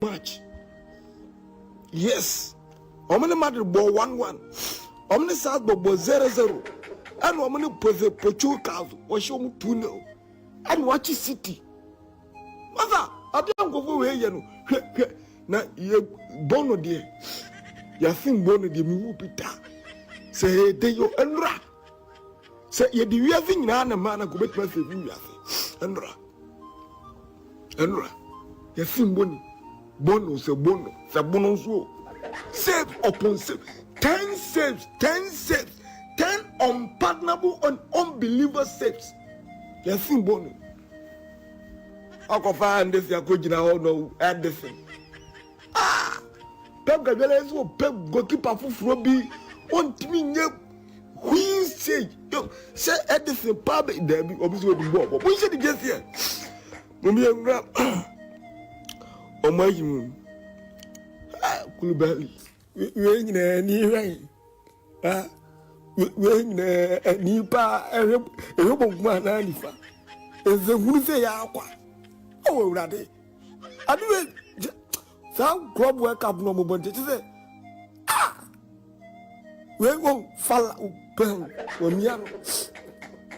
match. Yes. Omni Madrid ball 1-1. Omni Salzburg ball 0-0. And Omni Portugal was show 2-0. And watch City. Mother, I don't go away, you know. Now, you bono dear. You think bono de me pita. Say, they yo enra. Say, you do you think now, a man, I go make myself in Enra. You think bono, say bono, so. Save upon save. 10 saves, 10 saves, 10 unpardonable and unbeliever saves. You think bono. I can find this, I could know, add this thing. Pep Guardiola is what Pep goalkeeper for Robbie. On me, we say, say Edison, Pab, there be obviously the ball. But we said it just here. Mummy and Grab. Oh, my, you. Kulubali. We're in a new rain. We're in a new pa, a robot man, Anifa. Is the who say, oh, Raddy. I do it. Some club work up no moment. It is a we won't fall pen when young.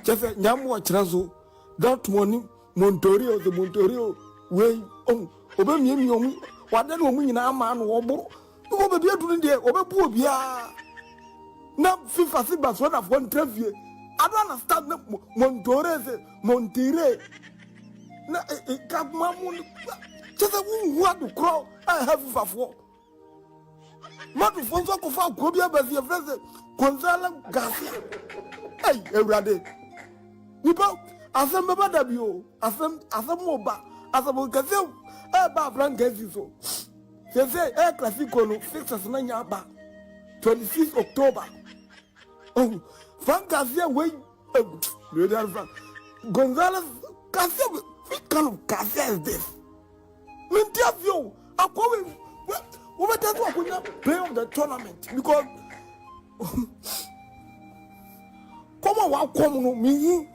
Just a young watch Razo. That morning, Montorio, the Montorio, way on Obey, what then woman in our man wobble. Over the other day, over Bobia. Now, FIFA Sibas, one of 1 trivia. I don't understand Montore. Now, it got my money. Just a woman who had to crawl. I have FIFA for. Matu Fonso Kofa Gobia Basia Fraser, Gonzalo Garcia. Hey, everybody. Nipo, Asam Babadabio, Asam Moba, Asam Gazelle, Eba Frank Gaziso. They say, Classico, 6 as 9 Yaba, 26 October. Oh, Frank Garcia, wait, Gonzalo Garcia, what kind of Garcia is this? Mintiavio, I'm going. Over that one could not play on the tournament because come on, come on, me.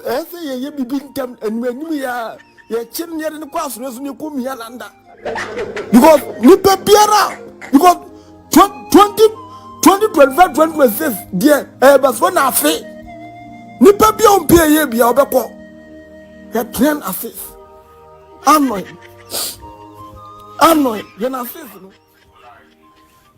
I say, you be being come and when we are chilling here in the classroom, you come here and because Nipa Piera, because 2025, 2026, dear, but when I say Nipa Pion Pierre, be our back. He can assist. Anoy, you assist.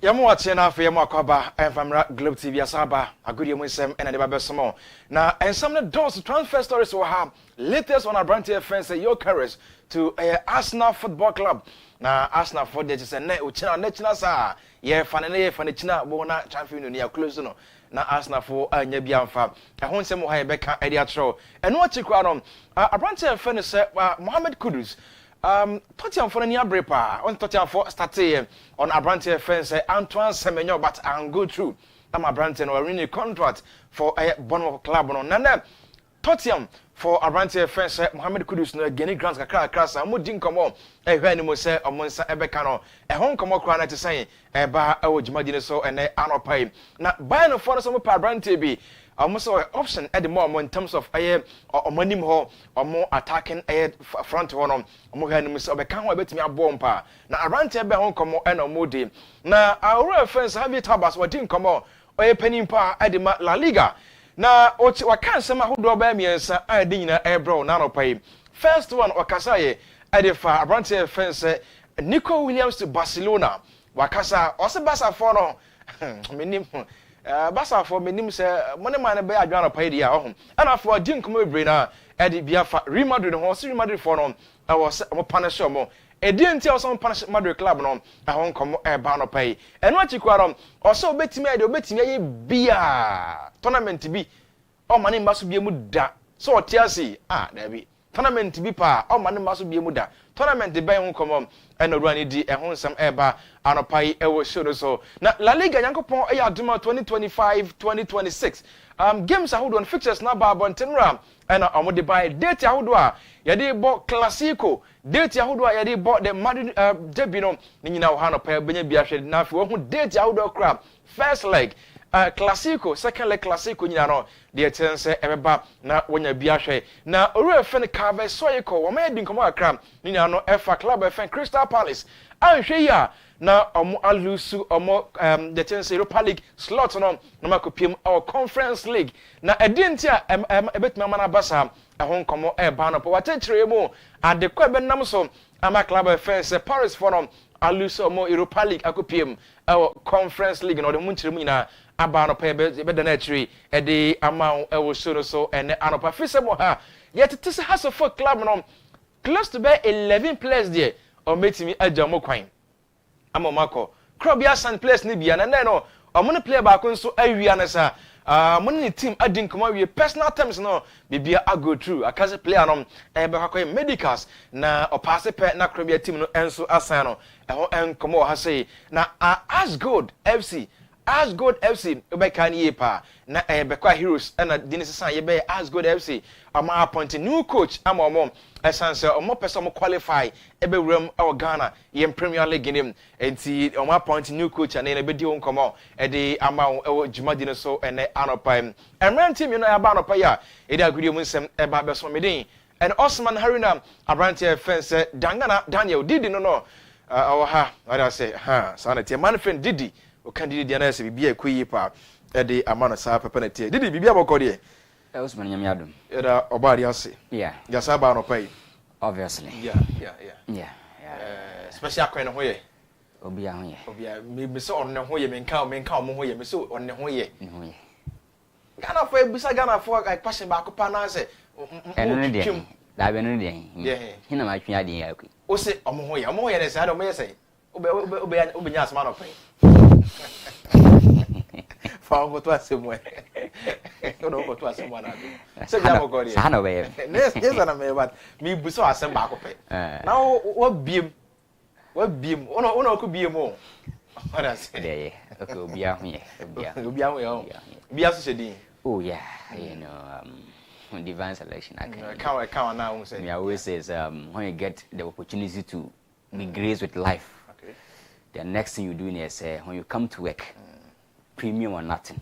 Yamu watching now for Yamu Akaba and from Globe TV Asaba, a good Yamusem and a Babesamo. Now, and some of the doors transfer stories will have latest on our brand here, friends, your courage to Arsenal Football Club. Now, Arsenal for the net, which are Netchina, yeah, Fanny, Fanichina, Bona, champion, near close. Na Arsenal for Nyabianfa. A home semo high Becca Ediatro. And what you crowd on a branch of furnace Mohammed Kudus. Tottenham for near Brepa on Tottenham for starting on a branch of fence Antoine Semenyo, but I'm go through. I'm a branch or renewed contract for a Bono club on Nana. Tottenham for a branch of fence Mohammed Kudus no Guinea Grants Crass and Mudin come on a venimo say or Monsa Ebecano. A home come on to say a bar Ojimagine so and a anno pay. Now buying a for some per brand be almost an option at the moment in terms of a or money more or more attacking a front one on more enemies of a can't bet me a bomber. Now around here home come on and a moody. Now our friends have it tabas what didn't come on or a penny pa at the La Liga. Na what can some who do by me as I didn't a bro nano pay. First one or Casaye, Edifa, a branch fence, Nico Williams to Barcelona. Wakasa, also Bassa for no minimum. Bassa for minimum, money man a bear pay the home. And after I didn't come over now, Eddie Biafa, Remadrid, horse, Remadrid for no. I was a punish more. A didn't tell some punish Madrid club no. I won't come a banner pay. And what you call them, also bet me, I bet me beer tournament to be. Oh, money must be a muda. So, Tiasi, there be tournament to be pa. Oh, money must be a muda. Tournament the buy won't come on and no run it and home some eba and a pie ever show so. Now, La Liga Yankopon Ayaduma 2025-2026. Games are hold on fixtures now by Bontenram and I'm going to buy date Yahudwa. Yadi bought Classico. Date Yahudwa Yadi bought the Madrid Debino. Nina Hano Pay Benny Biashed now for who date Yahudwa crab. First leg. Classico, second leg Classico, you know, the attendance everybody na when you be a na Uru FN Carver Soyco, or made in Comma Cram, you know, FA Club FN Crystal Palace. I'm sure ya na alusu omo the tense Europa League slot no mako pim our Conference League. Na edintia ebet mama basa ahon komo ba no po watenkyere mu ade kwa benam so ama club FN Paris for no alusu omo Europa League akopiem our Conference League no de munkyere mu ina aba no pa be da na kyere e de ama e wo so ene anopa fisemo ha yet tise has of club no close to be 11 players there or metimi ajamo kwan amomako krobia san players ni bia na no omo player ba ko nso awia na sa mo ni team adin koma wie personal terms no bibia go through akase player no be kwakoy medicals na opase pe na krobia team no enso asan no eho enkomo ha sei na as good FC be kan yepa na be kwa heroes na dinisi san ye be as good FC ama appoint new coach ama esanse omo person mo qualify ebe wram our Ghana in Premier League nim enti omo appoint new coach and be di onkomo e de ama e jumadi no so ene anopa emran team you know aba anopa ya e de agudi mu nsem e ba be so medin and OSMAN HARUNA abrantie fence Dangana Daniel Didi no ha what I say sanity man friend Didi o candidate dia na se bibia ekoyi pa e de amano sa papa na tie Didi bibia boko de OSMAN nyamiadum era obari ase yeah ya sa ba no pai obviously yeah special kwen ho ye obia me so on ho ye menka mo ho ye me so on ho ye Ghana for bisa Ghana for like passion ba ko pa na se eno ne de da be no de hina ma twa de ya ku o se omo ho ye ne se ado mo ye se obe nya asma no pai fa go to asemo no go to asemo na do se bia mo go de sa no be yes na me but me buso asem ba ko pe na wo biem ono ko biem o ona se de okay obia ho ye bia so shedin oh yeah you know divine selection I can now say me always says when you get the opportunity to be graced with life, the next thing you do is when you come to work, premium or nothing.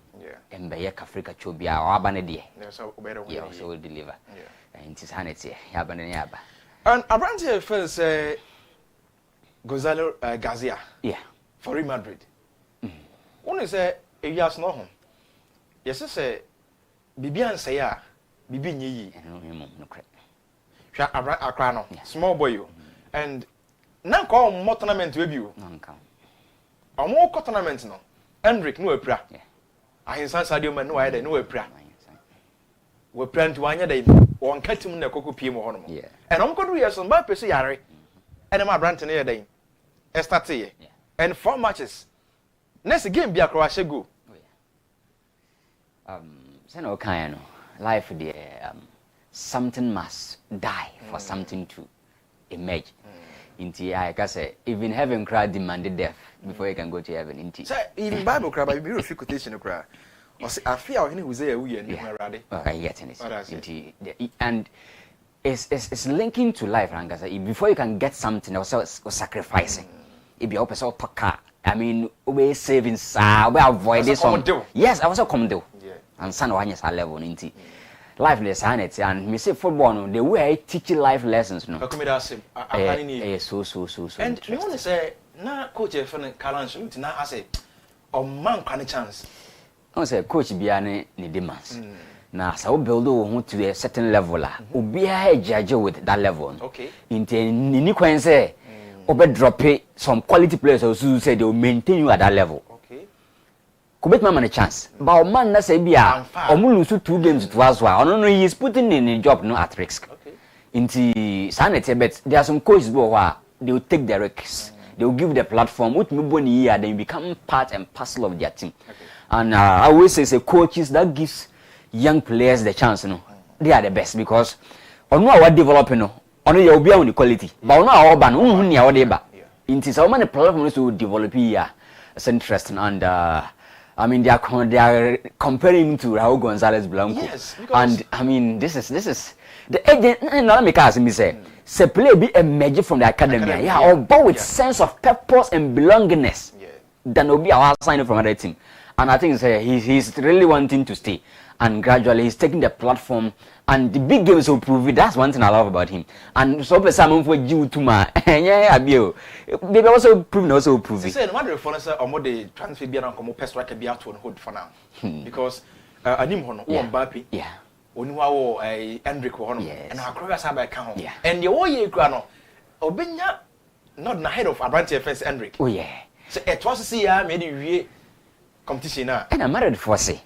And by Africa chobia or abanedi. So better yeah, so will deliver. And it is hanity, yabanaba. And around here first Gonzalo Garcia. Yeah. For Real Madrid. One is a years no home. Yes, say Bibian say ya, Bibi Yi. No credit. Akra no. Small boy you. And now call more tournament with you. No more tournament no. Hendrik no epra. Yeah. Ahinsan Sadio Man no ayede no epra. We plan to anya dey won katim na kokko pie mo hono mo. And onkodu years on ba pese yare. And my brand na yede. Start here. And 4 matches. Next game be akra she go. Say no kind no. Life there something must die for something to emerge. Inti I can say even heaven cry demanded death before you can go to heaven. Inti. Say in Bible cry by beautiful quotation cry. Or say I fear any who say we and ready. Okay, getting it. Inti and it's linking to life, Rangasa. Before you can get something, also sacrificing. It be open so car. I mean, we saving we avoid this one. Yes, I also come do. And son one yes level inti. Life lessons and me say football no the way I teach life lessons no. So. And you want to say na coach e fun Kalansh nti na ase o man kwane chance. I say coach bia ne demands. Na so build wo to a certain level la. Obi a judge with that level. Okay. Inti ni kwen say obe drop some quality players who say they will maintain you at that level. Kubet man a chance. But man na say bia omu lose 2 games to us wa. No he is putting in a job no at risk. Okay. Inti sanity bet there are some coaches who they will take the risks. They will give the platform with me boni year then become part and parcel of their team. Okay. And I always say coaches that gives young players the chance no. They are the best because onu a developing no. Onu ya obi on the quality. But onu a oba no hu ne a ode ba. Inti so man the platform to develop here. It's interesting and I mean, they are comparing him to Raul Gonzalez Blanco. Yes, and I mean, this is the agent. No, make us say, play be a major from the academy. Or but with sense of purpose and belongingness. Than will be our signing from other team. And I think he's really wanting to stay. And gradually he's taking the platform, and the big games will prove it. That's one thing I love about him. And so someone for you to my they also prove it. Say no matter for us the transfer be na komo pes like be out on hold for now. Because anim hono o Mbappe. Yeah. Oni wa wo Hendrick ho no. And akroga sa ba ka ho. Yeah. And the wo ye kura no obenya not na head of Abrantes first Hendrick. Oh yeah. So it was see ya me dey wie competition na. And I'm married for say.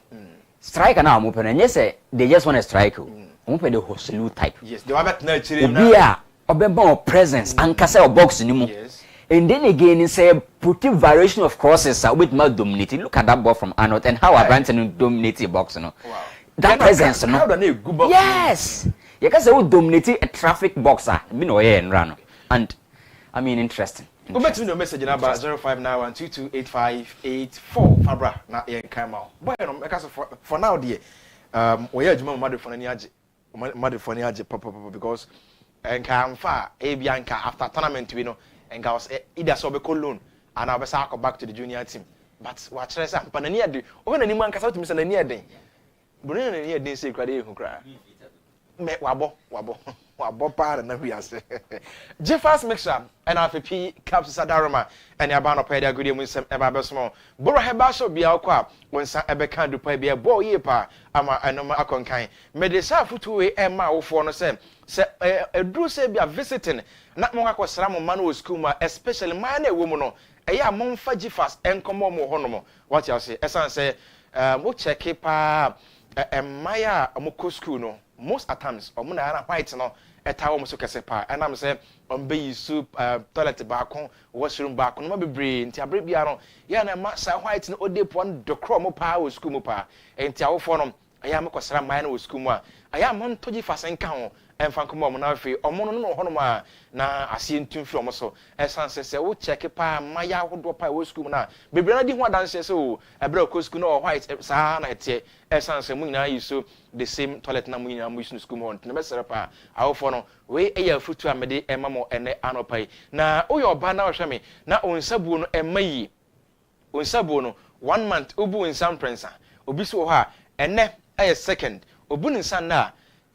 Striker now mo pen yes they just want a striker. Mo pen the Hoselu type. Yes, they want na chire na. Obia obemba presence and kasa o box ni mo. Yes. And then again he say putting variation of crosses with my dominating. Look at that ball from Arnold and how Abrantes dominate the box no. Wow. That presence no. Yes. You can say we dominate a traffic boxer. Me no here and run. And I mean interesting. Go back to me message na about 0591228584 Fabra na ye kan ma. Boy no make for now there we are adwuma madu for ni age. Madu for ni age papa because enka amfa e bia nka after tournament we no enka was either so be loan and I be say back to the junior team. But what try say ampa na ni ade. O na ni man kasa to me say na ni ade. Bro na ni ade say krade e hu kra. Me wabo pa na hu ase. Jeffers mixer and AFP caps sadaroma and ya ba no pa dia godie mu nsem e ba be so. Boro heba so bia akwa wonsa e be kan do pa bia bo ye pa ama enoma akonkan. Me de sa futu we e ma wo fo no se eduru se bia visiting na mo akosra mo man wo school ma especially man na ewo mu no e ya mo mfa Jeffers enkomo mo ho no mo what you say esan se mo check pa maya mo ko school no most at times omo na ara white no eta wo so kese pa and am say on be soup toilet baako washroom baako no bebre nti abre bia no ya na ma sa white no odepo no dokro mo pa wo school mo pa nti awofo no aya me kwasra man na wo school mo aya mo ntoji fasenka ho emfa nkomo mo na afi omo no no ho no ma na asie ntumfi omo so esan se wo check pa maya hodo pa wo school na bebre na di ho adanse se o ebre ko school no white sa na etie esan se mu nyina yi so the same toilet na mu nyina mu use school mo na mesere pa awofo no we eya futu amede ema mo ene anopai na oyo oba na ohwe me na onsabuo no ema yi onsabuo no 1 month obu onsam prensa obi so ho a ene eye second obu nsan na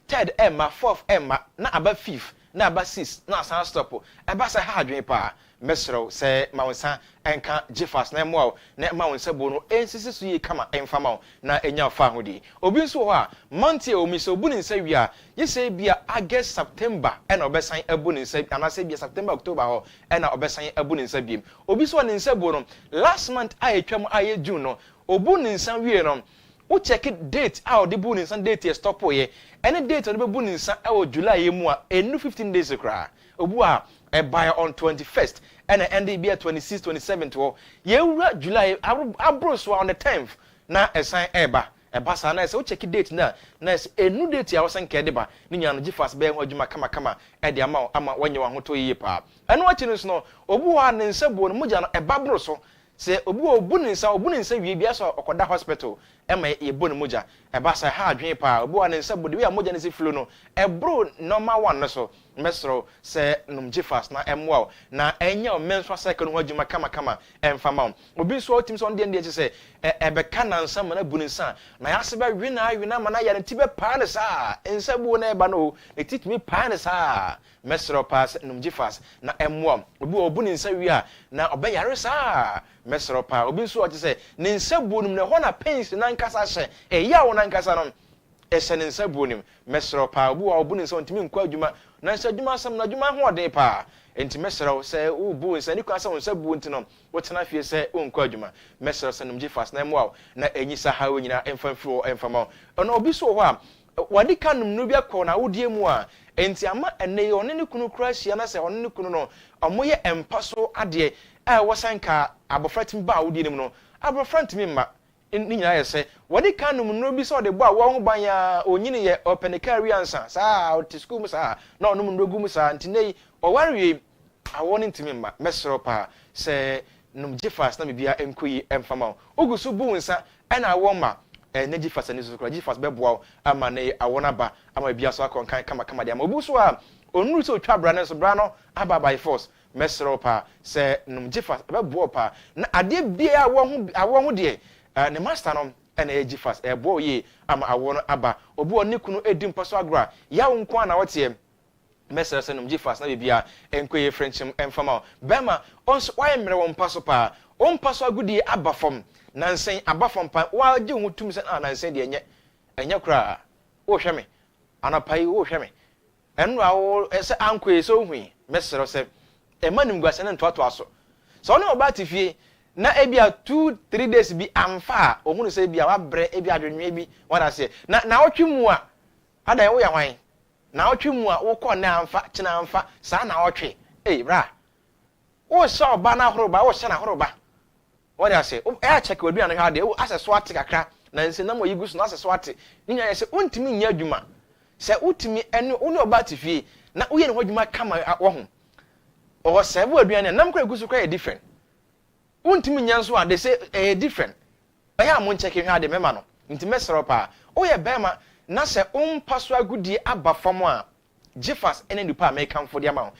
third emma fourth emma na aba fifth na aba sixth na asan stop eba sa ha adwen pa mesro se ma wonsa enka Jeffers na mo na ma wonsa bo no ensisi so yi kama enfama na enya fa hodi obi nso ho a monte o mi so bu nsa wi a yese bia August September na obesan abu nsa ana se bia September October ho na obesan abu nsa biem obi so ne nsa bo no last month ayetwam aye June no obu nsa wi no wo check date how the bu nsa date e stop ye any date on the bu nsa e July mu a enu 15 days kra obu a by on 21st and end be 26 27th wo ye wura July abro so on the 10th na esan eba sa na se check date na enu date ya wosan ke de ba ni nya no Jeffers be ho adwuma kama e de ama wanye wa hoto yiye pa enu achi no so obu wa ne nsabuo no muja no eba bro so se obu ne nsa wie bia so okoda hospital ema ye bonu muja eba sa ha adwen pa obu wa ne nsabuo de wi a muja ne se flu no ebro normal one no so mesro se num Jeffers na emwa na enya o menso cycle no adwuma kama emfama obi so otim so ndie ndie se ebeka na nsa mana bu ne nsa na ya se ba wi na mana ya ne tibe pa ne sa nsabuo na eba no e titimi pa ne sa mesro pass num Jeffers na emwa obu ne nsa wi a na obeyare sa mesro pa obi so o se ne nsabuo num ne ho na pains na nkasa hye eya wo na nkasa no ese ne nsabuo nim mesro pa obu ne nsa ntimi nkwa adwuma na nsa adwuma asam na adwuma ho ode pa enti mesro se obu nsa ni kwa sa nsabuo ntino wotena fie se onkwa adwuma mesro se num Jeffers na emwa na enyisa ha wonyina emfamfiro emfama ono obi so ho a wadi kanum no bia ko na wodie mu a enti ama ene one ne kunu kura hia na se one ne kunu no omoye empaso ade wosanka abofratim ba wodie nim no abofrantimi mma ni nyina yese wadi kanum no bi so de bo a wo ho ban ya onyini ye open career ansa saa oti school mu saa na onum ndogu mu saa ntinei o warwe awon ntimi mma mesro pa se num Jeffers na bibia enkoyi emfama ogusu bu nsa na awon ma na Jeffers ani so kra Jeffers beboa ama na awon aba ama bibia so akonkan kama de ama obuso a onuru so twa bra na so bra no aba by force mesro pa se num Jeffers beboa pa na ade bia awon ho de ne master no ena eji fast ebo ye ama awo no aba obi oni kunu edi mpaso agora ya wo nko na wote mesere se no mji fast na bibia enkoye friendship emfama bema onso why mere wo mpaso pa o mpaso agudi aba fom nansen aba fom pa wa je hu tum se nansen de enye kura wo hwe me anapai wo hwe me enu awo se ankoye so hu mesere se emanim gwase ne ntoto aso so no ba tifie na ebia 2-3 days bi amfa ohunu se bia wa bre ebia adwenwe bi wada se na otwe a ada wo ya hwan na otwe a wo kọ na amfa kina amfa sa na otwe bra wo so ba na horoba wo se na horoba wada se check we bia no hade wo aseso ate kakra na nse na mo yigusu na aseso ate nya ye se ontimi nya adwuma se utimi ene wo ne oba tifie na wo ye ne ho adwuma kama wo ho o se bo aduane nam kra gusu kra ye different untimi nyanso a they say different aya mo ncheke hwa de mema no ntime seropa o ye bema na se umpaso agudi aba fam a jefas ene dupa american for the amount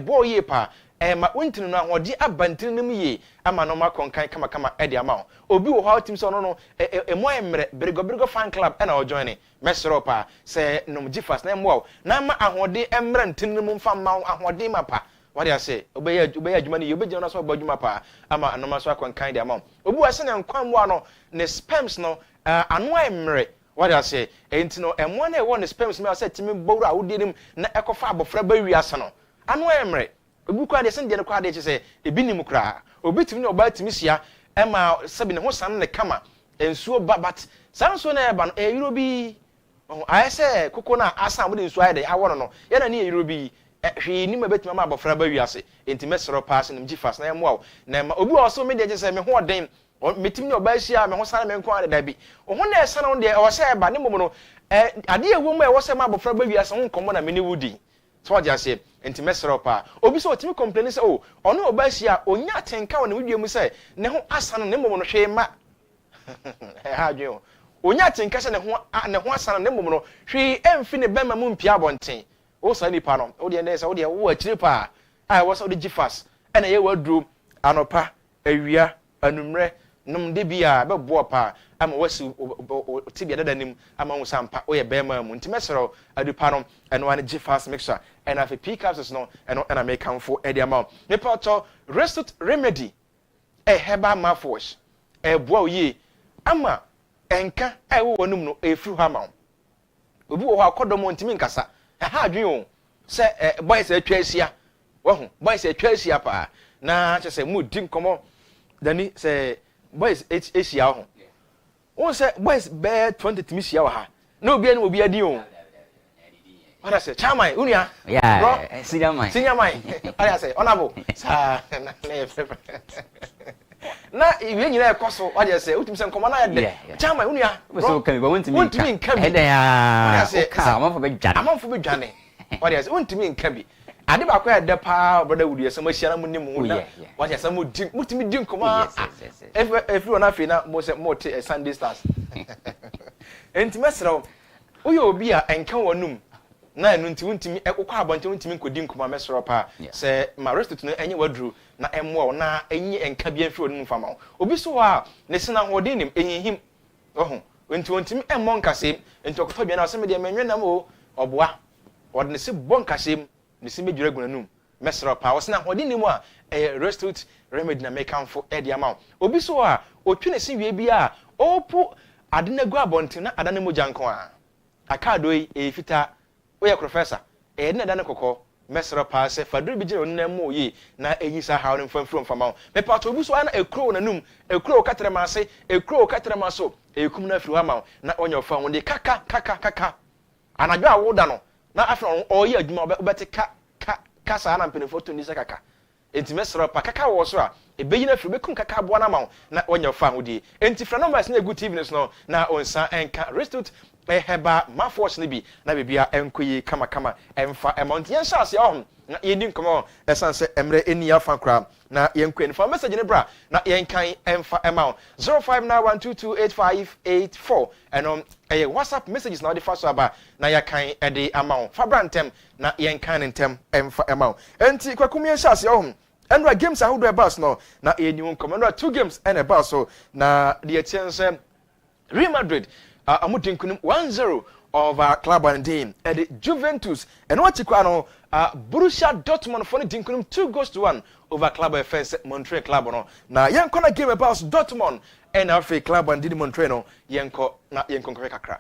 bo ye pa ma untinu no ahodi abantinu nim ye ama no makonkan kama e de amount obi wo ha tim so no mo emre bergo fan club e na o join meseropa se no jefas na mo na ma ahodi emre ntinu nim fa ma ahodi mapa what do I say? Obey adwuma ni obeje na so badwuma pa ama anoma so akwankan de ama obi wase na nkwan mo ano ne sperms no ano emre what do I say? Enti no emo na e wo ne sperms me ase timi bowra awudirim na ekofa abofra ba wiase no ano emre obi kwa de sen de ne kwa de che se ebi nim kra obi timi ne oba timi sia ema sabi ne ho san ne kama ensuo babat sanso na e ba no yiro bi ayese koko na asa mo de ensuo ayde awo no ye na ne yiro bi hwe ni mabetima ma abofra ba wiase enti mesoro pass nim gifas na yemo na ma obi oso me de je se me ho den metim ne oba hia me ho sana me nko ade da bi o ho na esa no de o se ba ne momo no ade ewo mu e wo se ma abofra ba wiase ho nkomo na me ne wudi so ja se enti mesoro pa obi so otimi complain se o ono oba hia onya atenka wo ne wudie mu se ne ho asa no ne momo no hwe ma ha dwe onya atenka se ne ho asa no ne momo no hwe emfi ne bema mu mpia bonten o sa nipa no o de na se o de wo akire pa ai wo so de gifas ena ye wadru anopa awia anumre num de bia be bo pa ama wasi tibia dada nim ama wo sampa o ye bema mu ntimesero adupa no eno ane gifas mixture ena fe pickups no eno ena make amfo e de ama me pa to restut remedy herbal mouthwash bo ye ama enka wo wonum no efru ha ma obi wo akodomo ntimi nkasa ha adwen se boys atwa asia wo ho boys atwa asia pa na che se mu dim komo dani se boys asia ho won se boys be 20 timisia wa ha na obi ani obi adi o wala se chamai unia yeah senior mai ala se onabo sa na na iwe nyina ekoso wade se utim se nkomo na ya de chamai unia so kan ba won timi nka bi eden ya ka amanfo be dwane wade se untimi nka bi ade ba kwa de pa brother wudu yesem ahia na munim hu na wade se mutimi di nkomo if you na fe na mo se mo te Sunday stars entimesrew uyo obi a enka wonum na enu nti untimi ekokwa abonte untimi nkodi nkoma mesro pa se ma restitute no enye wadru na emmo na enye enka bia mfi onum fama obi so a ne sina hodin nim ehihim oho nti untimi emmo nkase nti okofa bia na se me de menwe na mo oboa odne se bonkasem ne se medwura gunanum mesro pa wosina hodin nim a restitute remedy na make amfo e de ama obi so a otwe ne se wie bia opu ade na gu abonte na adane mo janko a akado yi fita oya professor na dane kokko mesra pa se fadru bi gire onam mo yi na enyi sa ha on mfamfro mfama me pa to bu so na ekro nanum ekro katrema ase ekro katrema so ekum na afiri ha na onya ofa wonde kaka anadwo awoda no na afro oyi adwuma obete ka sa na mpene foto ni se kaka enti mesra pa kaka wo so a ebeyi na afiri bekum kaka abo na ma na onya ofa wodi enti fra numbers na good evening no na onsa enka restitute heba mafwash ne bi na bibia enkoyi kama emfa amount yen shase ohun na yedi nkomo esanse emre eni afa kra na yenkoyi ni fa message ne bra na yenkan emfa amount 0591228584 enom WhatsApp messages na the first aba na yakan ede amount fa brantem na yenkan ntem emfa amount enti kwakumi yen shase ohun ɛnura games ahodoɔ ɛbaa so no na ɛyɛ new nkɔmɔ ɛnura 2 games ɛna ɛbaa so na deɛ kyɛn sɛ Real Madrid ɔmo di nkunim 1-0 over club and team at the Juventus and what you call Borussia Dortmund for the dinkum 2-1 over club FS Montreal club no na yen kona game about Dortmund and our club and did Montreal no yen ko na yen kon kakra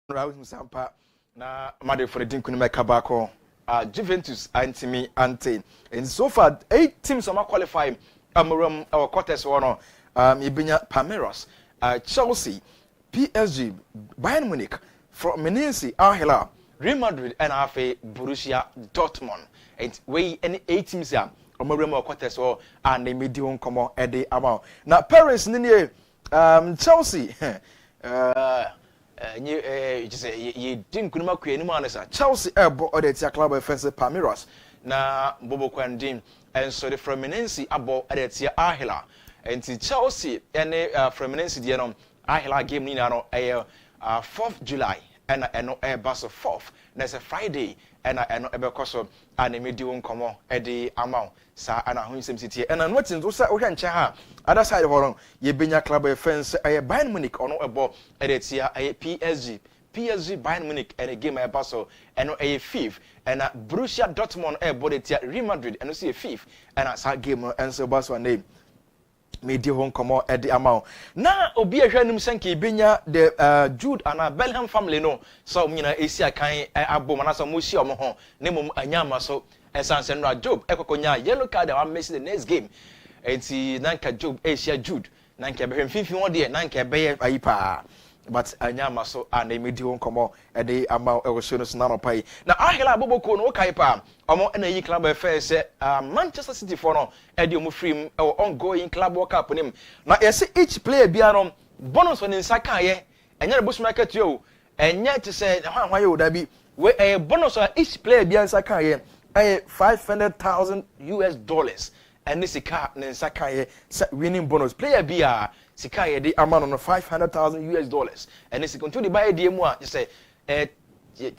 Raul Sampa na Made for the Dinkunime Kabako. Juventus antimi ante. And so far 8 teams are qualifying our quarters one. Ibinya Palmeiras, Chelsea, PSG, Bayern Munich, Fluminense, Al Hilal, Real Madrid, and Borussia Dortmund. And we any 8 teams here. Our quarters or and they made the come on at the amount. Now Paris Nini Chelsea. You didn't come up with any Chelsea airborne or the club offensive Palmeiras na Bobo Quandim and so the Fluminense abo at Al Hilal. And Chelsea and Fluminense the Al Hilal game ni na no 4th July and no air bus of 4th. That's a Friday and no ebe koso and they made you come on at the amount. Sa and a city and I'm watching those ha other side of Horon, ye benya club offense a Bayern Munich or no abo at it here a PSG Bayern Munich and a game a Basel and a 5th and Borussia Dortmund a body Real Madrid and see a 5th and a game and so Basel name. Made the home come out at the amount. Now, Obi a Janum Sanki Binya, the Jude and a Belham family no. So, Asia kind Abomana Musi or Mohon, Nemo Anyama so as Sandra Job, Ekokonya, yellow card, I'm missing the next game. And see Nanka Job, Asia Jude, Nanka Beham 51 day, Nanka Bay Aipa. But Anyama so and they made the home come out at the amount of Sonos Nano Pay. Now, I have Bobo no Kaipa. Amo na club affairs Manchester City for no Edio free ongoing club work up on him. Now you see each player bianom bonus on insaka ye enya bush market yo enya to say why you that be we a bonus on each player bia insaka ye $500,000 and this car insaka ye winning bonus player bia sika ye the amount on $500,000 and this continue buy the mo you say and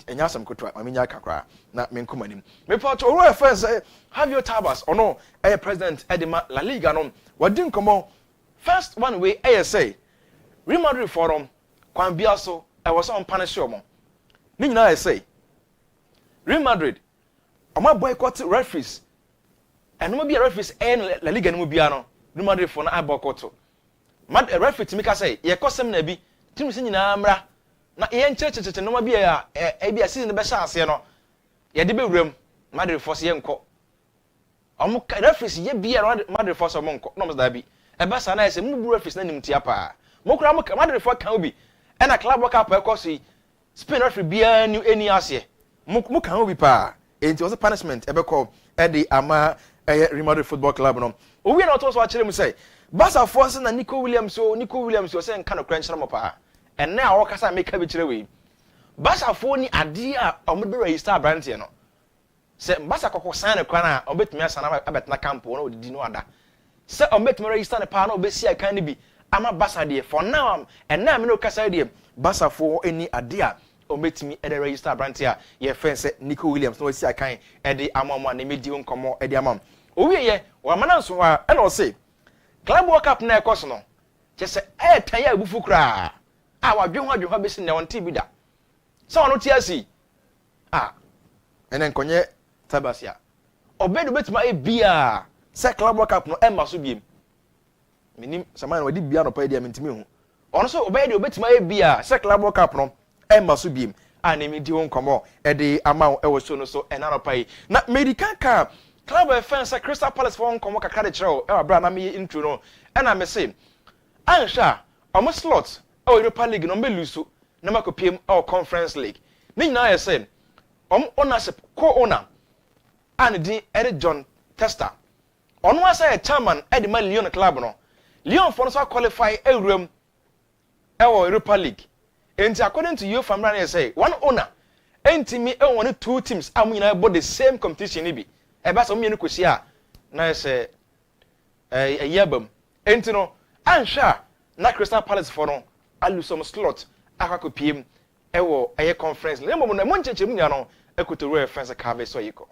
yasam kutwa maminya kakra na menkumanim me part all first have your tabas or no president edema la liga no wadin komo first one way say Real Madrid forum kwan biaso I was on punish omo ni nyina say Real Madrid oma boycott referees and no be referees la liga no bia no Real Madrid for na boycott mad referee timika say ye kosem na bi tim se nyina amra na yen checheche no ma bia bia season be sha ase no ye de be wuram Madrid force ye nko omo referees ye bia Madrid force omo nko no must da bi e be sa na ese mu bu referees na nimtia pa mo kura mo Madrid force kan obi e na club work up e ko so Spain referee bia ni eni ase mo kan obi pa enti was a punishment e be call e di ama Real Madrid Football Club no owi na to so a kire mu say Barca force na Nico Williams so say nka no crunch na mo pa and now okasa make a bichire we Barca for ni ade a ombe register brand here no se Barca kokko sign kwa na obetumi asana abetna camp no odidi no ada se obetumi register ne pa na obesi akan ne bi ama Barca de for now and now me no kasa de Barca for any ade a obetumi e register brand here ye fence Nico Williams no osi akan e de amamo na medi nkomo e de amam owie ye wa mananso a e no say club world cup na ekoso no chese e tan ya bufu kra wadwe be sin na won bi da so ono ti asi enen konye tabasia obedo betima e bia se club world cup no e ma so biem minim saman wadi bia no pa dia mentimi hu ono so obedo betima e bia se club world cup no e ma so biem na mi di won komo e de amaw e wo so no so enano pa na medical car club offense Crystal Palace for won komo kakra de chero e wabra na me intro no e na me say ansha omo slot Europa League no be lose na makopiem Conference League ni nyina ye say ownership co-owner and the Eric John Tester ono asa ye chairman e de Lyon club no Lyon for no so qualify ewuram Europa League and according to UEFA Mran say one owner entimi e won 2 teams am nyina about the same competition ni bi e ba so me no kosia na say yabam entino ansha na Crystal Palace for no alu some slot akakopiem ewo conference le mo na mo nchechemu nya no ekoto reference ka be so yiko.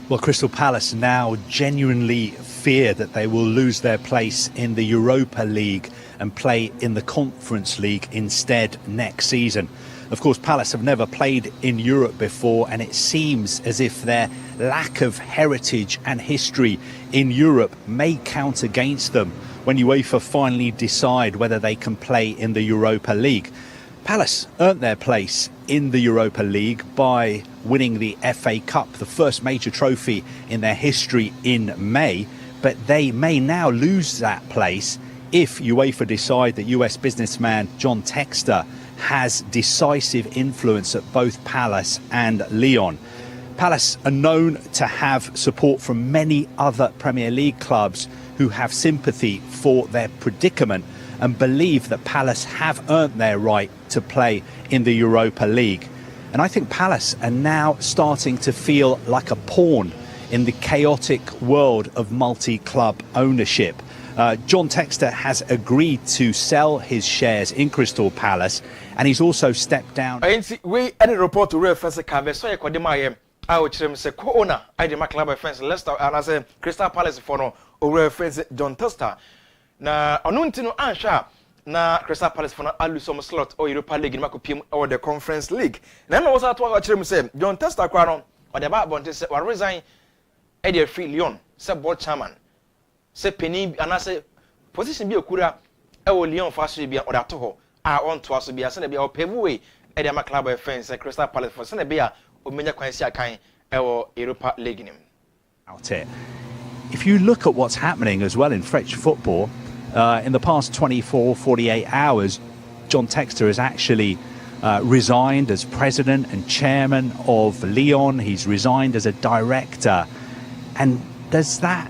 Well, Crystal Palace now genuinely fear that they will lose their place in the Europa League and play in the Conference League instead next season. Of course, Palace have never played in Europe before, and it seems as if their lack of heritage and history in Europe may count against them when UEFA finally decide whether they can play in the Europa League. Palace earned their place in the Europa League by winning the FA Cup, the first major trophy in their history in May, but they may now lose that place if UEFA decide that US businessman John Textor has decisive influence at both Palace and Lyon. Palace are known to have support from many other Premier League clubs who have sympathy for their predicament and believe that Palace have earned their right to play in the Europa League. And I think Palace are now starting to feel like a pawn in the chaotic world of multi-club ownership. John Textor has agreed to sell his shares in Crystal Palace, and he's also stepped down. We any report to reference Cabe so Kodima I would say co-owner I the club offense Leicester and I say Crystal Palace for no reference John Textor. Na onuntino ansha na Crystal Palace for no alu some slot or Europa League in Makopim or the Conference League. Na no was at what say John Textor kwa no or the back bonte say resign e free Lyon say board chairman. Say penny and I say position be okura e wo Lyon fa so bia oda to ho a on to aso bia se na bia o pevu e de ma club of fans Crystal Palace for se na bia o menya kwan si akan e wo Europa League nim out it. If you look at what's happening as well in French football, in the past 24, 48 hours, John Textor has actually resigned as president and chairman of Lyon. He's resigned as a director. And does that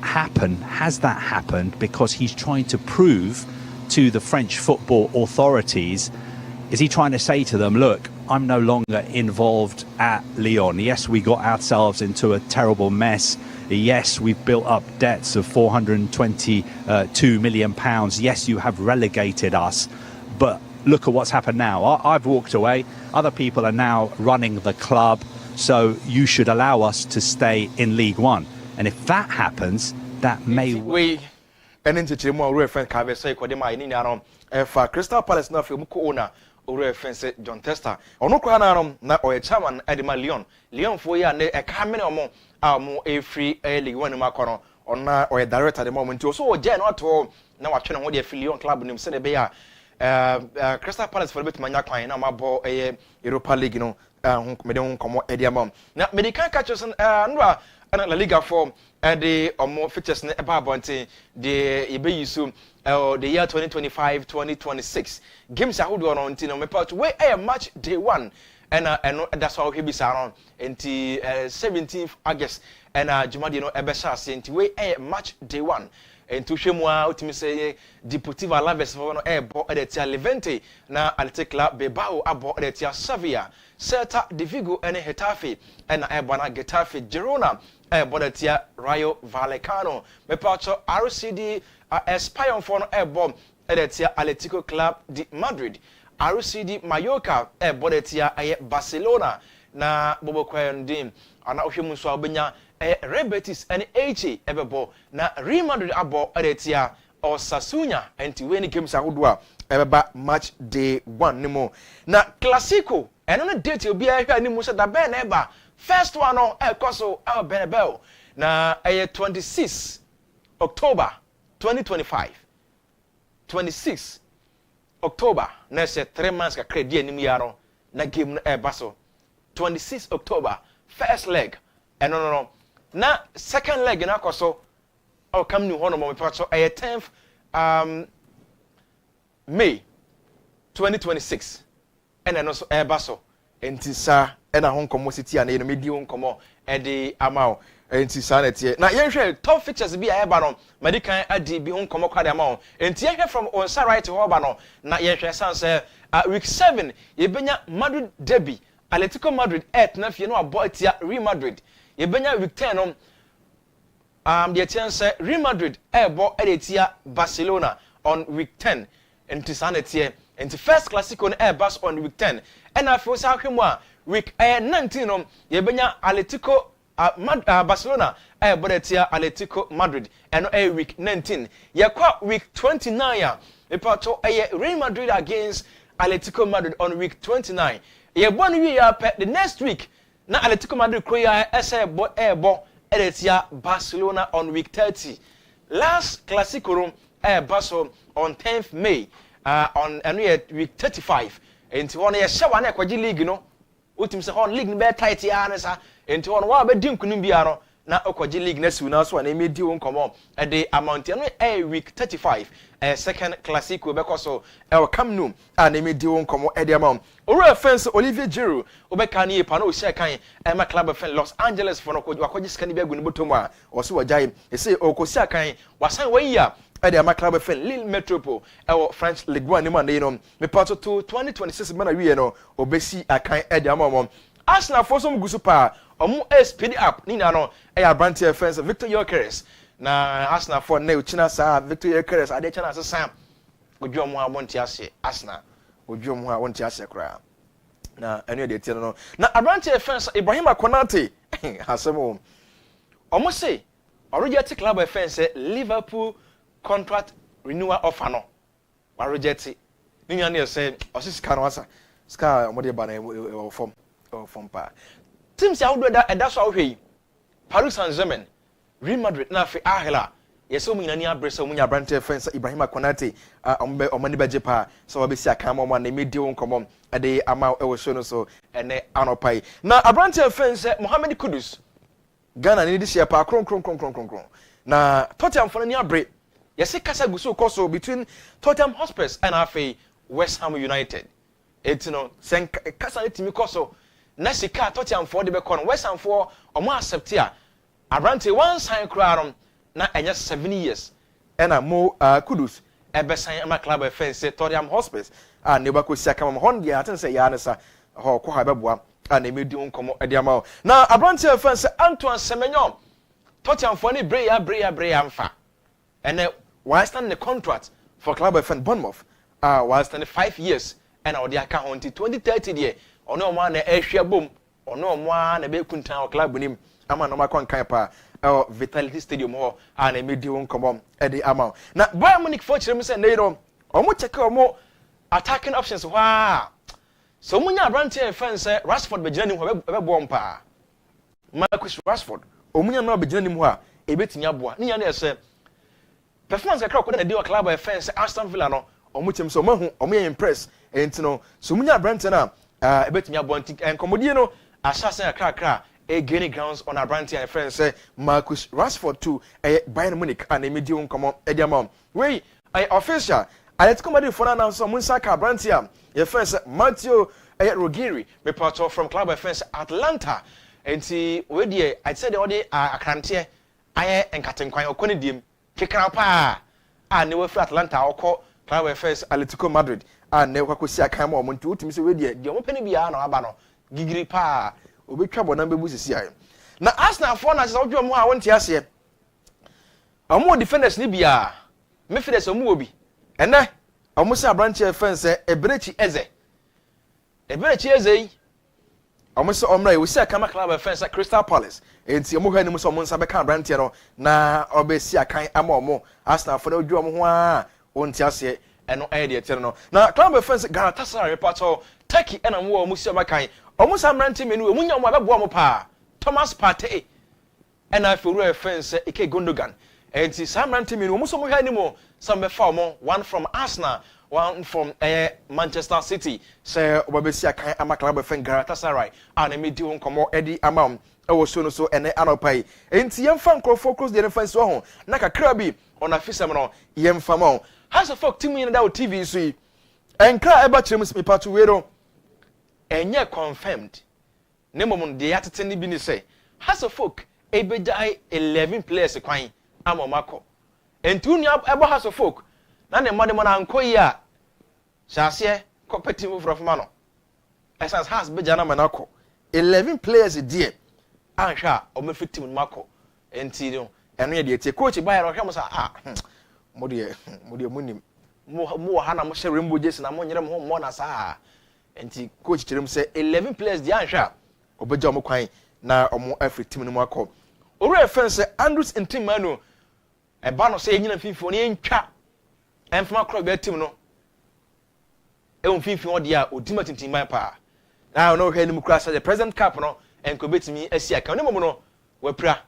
happen? Has that happened because he's trying to prove to the French football authorities, is he trying to say to them, look, I'm no longer involved at Lyon. Yes, we got ourselves into a terrible mess. Yes, we've built up debts of £422 million. Yes, you have relegated us. But look at what's happened now. I've walked away. Other people are now running the club. So you should allow us to stay in League One. And if that happens, that may... We into more reference Cabe so Kodima in Yaron for Crystal Palace now film co-owner or reference John Textor. Ono kwa na o chairman Edema Lyon for ya ne e ka mene omo mo e free League One makono ona o director the moment so o je no to na wa twene ho de Lyon club nim se ne be ya Crystal Palace for bit manya kwan na mabo Europa League no mede ho komo ediamam na medical catches nwa na La Liga for the more features ne eba bonte the ebe yisu the year 2025-2026 games ahodo no ntino me part we match day 1 and that's how he be saron enti 17th August and Jumadi no ebe sha enti we match day 1 enti hwemu a utimi say Deportivo Alaves for no bo edetia Levante na Athletic Club Bilbao abo edetia Sevilla Celta de Vigo and Getafe and ebana Getafe Girona bodatia Rayo Vallecano me pacho RCD Español for no bomb edetia Atletico Club de Madrid RCD Mallorca bodatia Barcelona na bobo kwendin ana ohwemu so obenya Real Betis and HA ebebo na Real Madrid abo edetia Osasuna enti we ni games ahodo ebeba match day 1 nimo na Clasico eno na date obi ahwa ni mu se da ben eba first one on koso Benebel na 26 October 2025 26 October na se 3 months ka credit anim yaro na game no eba so 26 October first leg no na second leg na koso o kam ni hono mo me so 10th May 2026 and no so eba so enti sa na honkomo city ana no medi honkomo e de amao enti sa na tie na yenhwe top features bi eba no medical adi bi honkomo kwade amao enti yenhwe from on side right ho ba no na yenhwe sanse week 7 yebenya Madrid derby Atletico Madrid na fie no abo atia Real Madrid yebenya week 10 no the chance Real Madrid ebo edetia Barcelona on week 10 enti sa na tie enti first Clasico no bus on week 10 and after so hwemu a week 19 no yebenya Atletico Barcelona bodatia Atletico Madrid and week 19 yakwa week 29 a epato Real Madrid against Atletico Madrid on week 29 yebon we the next week na Atletico Madrid kroya ebo edetia Barcelona on week 30 last Clasico bus on 10th May on week 35 enti ho no ye hye wa na ekwaji league no otim se ho league no be tight ya na sa enti ho no wa be di nkunum bia no na okwaji league na siw na so na emedi wo nkomo e de amount no week 35 second classic we be koso e Camp Nou na emedi wo nkomo e de amount owura fence Olivier Giroud obeka na yepa na o share kan ma club of Los Angeles for no kwaji skani be agu ne botom a o so wajai e say okosi akan wasan wayia e de ama club of Lille Metropole e French Ligue 1 ni man dey no me part to 2026 man awie no obesi akan e de ama Arsenal for some gusu pa omu speed up ni na no e ya brand defense Victor Gyökeres na Arsenal for na uchina sa Victor Gyökeres ade chana asesa odwo omu abonti ase Arsenal odwo omu abonti ase kra na enu de tie no na brand defense Ibrahim Konate hasemo omu say reject club defense Liverpool contract renewal offer no wa reject ni nya na say osisi no asa ska omode ba na form pa teams ya wodo da so ahwe Paris Saint-Germain Real Madrid na fe Ahla yeso mu nyani abrese mu nya brand defense Ibrahim Konate omani beje pa so wa besi aka ma na medi won komom ade ama e wo show no so ene anopai na brand defense Mohamed Kudus Ghana ni di share pa kron na Tottenham for ni abre yesi kasa guso koso between Tottenham Hotspur and afi West Ham United etino sen kasa etimi koso na sika Tottenham for de be kono West Ham for omo accept a abrante one sign kra na enya 7 years ena mo Kudus ebe sign ama club offense Tottenham Hotspur ne ba ko siaka ma hon dia aten se ya ne sa ho ko ha beboa na emedi nkomo ede ama na abrante offense Antoine Semenyo Tottenham for ni breya amfa ene why stand the contract for club offense Bournemouth why stand 5 years ena odi aka ho until 2030 de ono mo na ehwe bom ono mo na be kuntan o club nim ama no makon kan pa Vitality Stadium ho na emedi won komom e de ama na Bayern Munich for chirem se na yiro omo check omo attacking options wa so munya brand fence Rashford be gina nim ho be bom pa Marcus Rashford omunya no be gina nim ho a ebetini aboa ni ya na ese performance kakra ko na de club fence Aston Villa no omo chem so mahu omo ye impress entino so munya brand na ebetimi aboa enkomodie no asase kakra gaining grounds on our brand and friends say Marcus Rashford to Bayern Munich and emedi won komo ediamam we official Atletico Madrid for now so munsaka brand here your friends Matteo Rogeri me part of from club friends Atlanta enti we dey I said all the akrante aye enkatenkwan okoni dim kekra pa ne we free Atlanta okọ club friends Atletico Madrid and ne kwakosi akan ma omuntu utimi se we dey omo pene bia na aba no gigiri pa obetwa bona bebu sisi aye na Arsenal for na se odwo mu a wonte ase omo defenders ni bia midfielders omo obi ene omo se branch defense Eberechi Eze omo se omra e wosi aka ma club defense Crystal Palace enti omo hwani mu so omo nsa be kan branch no na obesi akan ama omo Arsenal for na odwo omo ho a wonte ase eno aye de etere no na club defense Galatasaray reporter Turkey ena mo omo si omakan omo samrante menu omunya omo abebo omo pa Thomas Partey ena furu fence Ike Gundogan enti samrante menu omo so mo hwani mu some be fa omo one from Arsenal one from Manchester City say obabesi akan ama club of Galatasaray and emedi won komo edi amam e wo so no so ene anopai enti yemfa nkrofo cross the defense ho na kakra bi ona fisem no yemfa mo has a folk team in that TV so yi enkra eba kirem smipa to wero enye confirmed nemom de yatete ni bi ni say has a folk ebedai 11 players kwan amomako enti unu ebo has a folk na ne mmade mo na ankoyi a shase competitive from mano essence has beja na manako 11 players there anhwa o me fit team mako enti no eno ye de tie coach Bayern hwe mo sa mo de munim mo ha na mo hye rainbow jersey na mo nyere mo mo na sa enti coach kirem say 11 players there anhwa o beja mo kwan na o mo every team no mako ore fence Andrews team manu e ba no say nyina fifo ne ntwa enfama kro be team no e on fifi odi a odima tintin man pa na no hwe ni mu kra say the present cap no enko betimi asi aka ne mom no wapra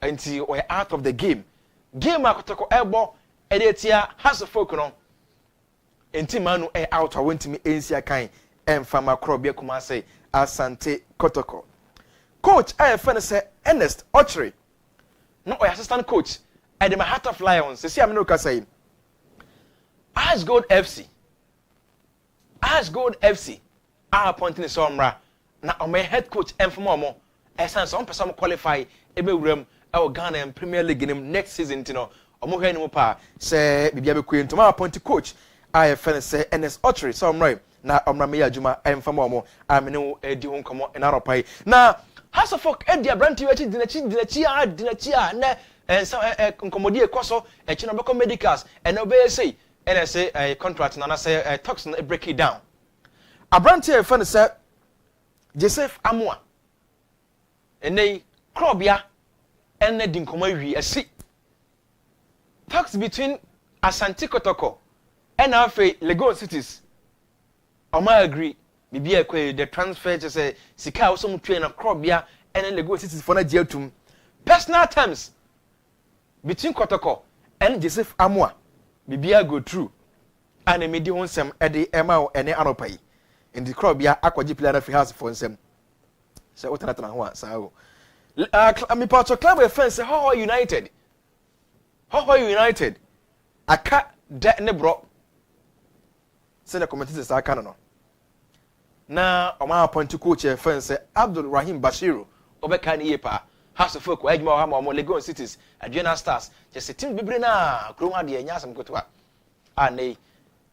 anti we out of the game akotoko ebo e dey tia has folk no enti manu e out a wentimi ensi akan Enfama Krobia Kumase Asante Kotoko. Coach, I have friend say Ernest Ochre. No, assistant coach at the Heart of Lions. See, I'm not saying. As Gold FC. As Gold FC. Our appointing is Somra. Now, my head coach Enfomo. As some person qualify ebe room our Ghana Premier League in him next season. You know, omo heni mo pa say bibi queen to my appointed coach. I have friend say Ernest Ochre. So I'm right. Na omra me adwuma Enfomo. I mean, edi ho komo in our pay. Now. House of folk Eddie Branty dinachi na nkomodi ekoso chinobeko medicals and obey say and say a contract na say toxin break it down. Abranty e fan say Joseph Amua ene Krobia ene di nkomo wi asi talks between Asante Kotoko and Afe Legon cities. Oma agree bibi ekwe the transfer just say sika also mutwe na Krobia and Lego cities for na jailtum personal terms between Kotoko and Joseph Amua bibi go through and medi ho nsem e de ema ene anopai in the Krobia akwaji player na free house for nsem say otanata na ho sa o mi part of club fans say how United aka de ne bro say the commentators aka no na oma appoint coach friend say Abdul Rahim Bashiru obeka ni yepa House of Folk ejuma ha ma Legon cities Adriana Stars just team bibre na kro ha de enya asem kotoa anei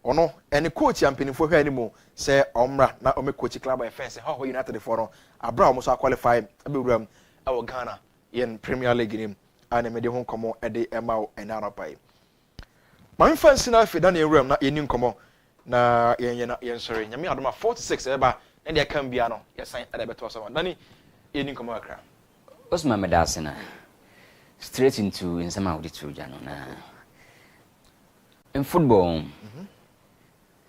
ono ene coach ampenifo hwa animu say omra na ome coach club friend say how United for no abra omo so qualify abewuram awo Ghana yen Premier League nim ane me de ho komo e de ema enara pai man fancy na fi dan ewuram na yeni komo na yen sorry nyame adoma 46 eba na de kan bia no yesan ade beto so nani yeni komo akra Osman medasina straight into in some of the children na in football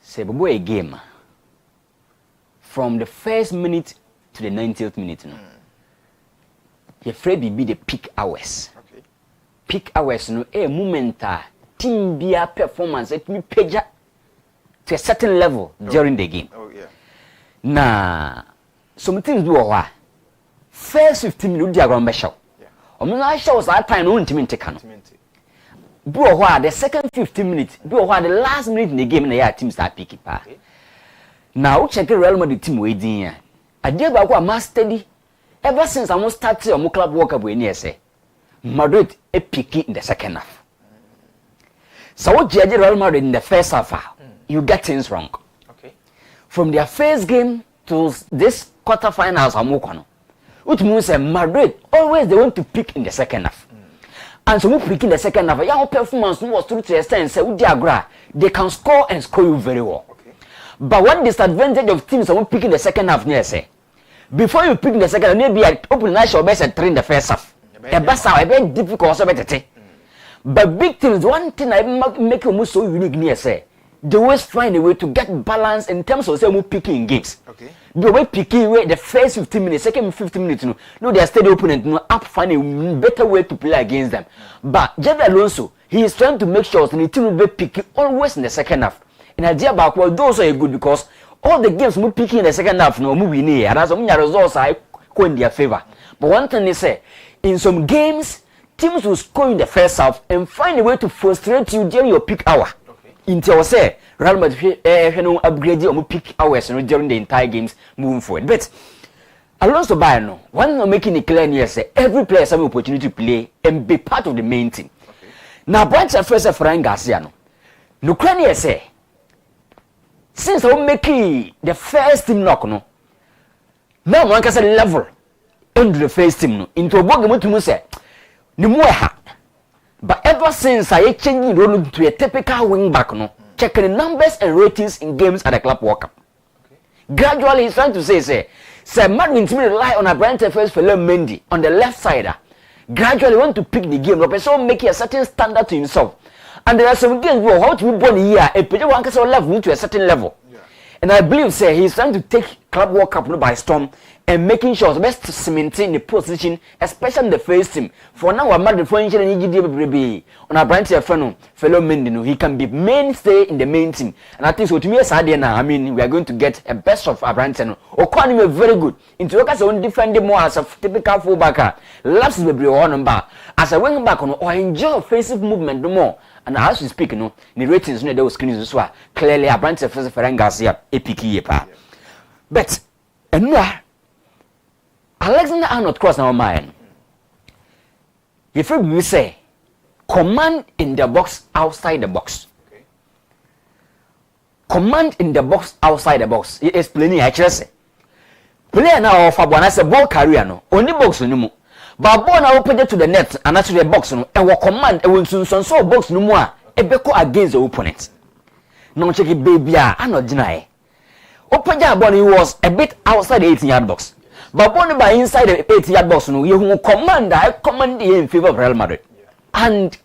say bobo a game from the first minute to the 90th minute no you afraid be the peak hours okay peak hours no a moment team bia performance it me peja to a certain level during the game. Oh yeah. Na some things do what first 15 minutes diagram be show. Yeah. Omo show that time no ntimi nteka no. Do what the second 15 minutes, do what the last minute in the game na your team start picking pa. Okay. Now check Real Madrid team we din ya. Ade ba ko ma steady ever since I started on club work up we near say Madrid e picky in the second half. So what judge Real Madrid in the first half, you get things wrong. Okay. From their first game to this quarterfinals, which means Madrid always they want to pick in the second half. And so we pick in the second half. Your performance was through to the extent say they can score and score you very well. Okay. But one disadvantage of teams that pick in the second half, near say before you pick in the second half, maybe I open nice or best and train the first half. The best are very difficult, so better. But big teams, one thing I make you so unique near say they always find a way to get balance in terms of say we picking games. Okay. The way picking way the first 15 minutes, second 15 minutes, no, they are steady opponent, up find a better way to play against them. But Javi Alonso, he is trying to make sure that the team will be picking always in the second half. And idea about well, those are good because all the games we picking in the second half, no, we win here, and as some results are in their favor. But one thing they say, in some games, teams will score in the first half and find a way to frustrate you during your peak hour. Until say Real Madrid upgrade or peak hours during the entire games moving forward. But Alonso Bayern, one making it clear here say every player has an opportunity to play and be part of the main team. Okay. Now, branch at first Frank Garcia no Ukraine say since I'm making the first team knock no now one can say level under the first team no into a bog to say no more. But ever since I changed role to a typical wing back, no, checking the numbers and ratings in games at the club World Cup. Okay. Gradually, he's trying to say, Madrid team rely on a brand first for Mendy on the left side. Gradually, want to pick the game, but so make a certain standard to himself. And there are some games where how to be born here, a player one can level to a certain level. Yeah. And I believe, he's trying to take club World Cup by storm and making sure the best to maintain the position, especially the first team. For now, I'm not the French and be on a branch of fellow men. He can be mainstay in the main team. And I think so to me, as I mean, we are going to get a best of our branch and Okwani very good. Into workers on defending more as a typical fullbacker. Laps will be on number. As I went back on or enjoy offensive movement more. And as we speak, the ratings on those screens as well. Clearly, a branch of Garcia, APK. But, and Alexander Arnold cross our mind. If we say command in the box, outside the box. Okay. Command in the box, outside the box. He explaining actually. Player now for one as a ball carrier no. Only box no more. But ball now open to the net and actually the box no. And what command and when so box no more. E beko against the opponent. No check it baby. I not deny. Open ball he was a bit outside the 18-yard box. But when by inside the 80-yard box, you command in favor of Real Madrid. Yeah. And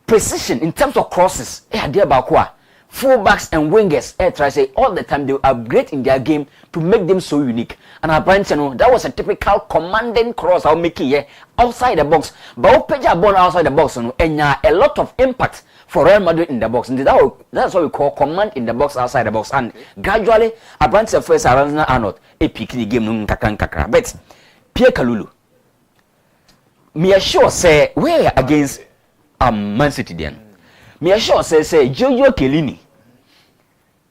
precision in terms of crosses, fullbacks and wingers, try say all the time they upgrade in their game to make them so unique. And our branch, that was a typical commanding cross I'll make it outside the box. But open ball outside the box, and a lot of impact for Real Madrid in the box. And that's what we call command in the box, outside the box. And gradually, a branch of first Alexander Arnold, a pick the game, kakra. But Pierre Kalulu, me assure say, we're against Man City then. Me assure say, Giorgio Chiellini,